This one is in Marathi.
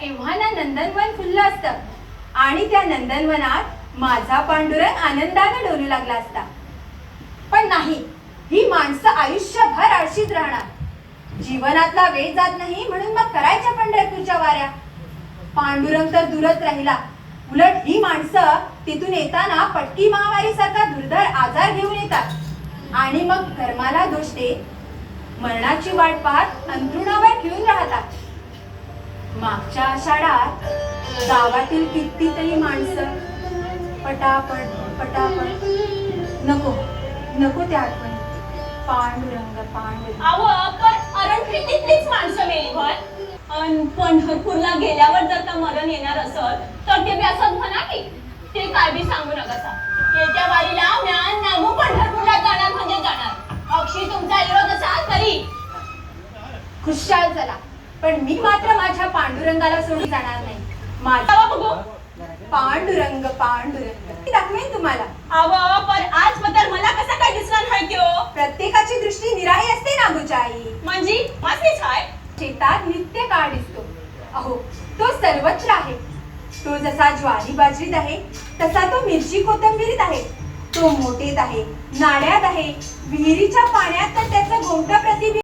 एव्हाना नंदनवन फुललं असतं आणि त्या नंदनवनात माझा पांडुरंग आनंदाने डोलू लागला असता. पण नाही, ही माणसं आयुष्यभर आळशीत राहणार. जीवनातला वेळ जात नाही म्हणून मग करायच्या पंढरपूरच्या वाऱ्या. पांडुरंग तर दूरच राहिला, उलट ही माणसं तिथून येताना पटकी महामारी सारखा दुर्धर आजार घेऊन येतात आणि मग धर्माला दोष देत मरणाची वाट पाहत अंथरुणावर घेऊन राहतात. मागच्या आषाढात गावातील कितीतरी माणसं पटापट पटापट. नको नको त्या आठवणी. पांडुरंग पांडुरंग. अहो पण अरणफिटीतलीच माणसं मेली भर. पंढरपूरला गेल्यावर जर का मरण येणार असत तर ते बी असंच म्हणा की ते काय बी सांगू नका. येत्या वारीला नामू पंढरपूरला जाणार म्हणजे जाणार. अक्षी तुमचा विरोध असा तरी खुशाल चला, पण मी मात्र माझ्या पांडुरंगाला सोडून जाणार नाही. माझा अहो बघू पांडुरंग पांडुरंग मी दाखवेन तुम्हाला. अहो पण आज पत्र मला कसा काय दिसला नाही की हो? प्रत्येकाची दृष्टी निराळी असते ना गुचाई. म्हणजे मासेच आहे. शेतात नित्य काळ दिसतो. अहो तो सर्वत्र आहे. तो जसा ज्वारी बाजरीत आहे तसा तो मिरची कोथिंबीरीत आहे. तो मोठेत आहे, नाड्यात आहे, विहिरीच्या पाण्यात तर त्याचं गोमटा प्रतिबिंब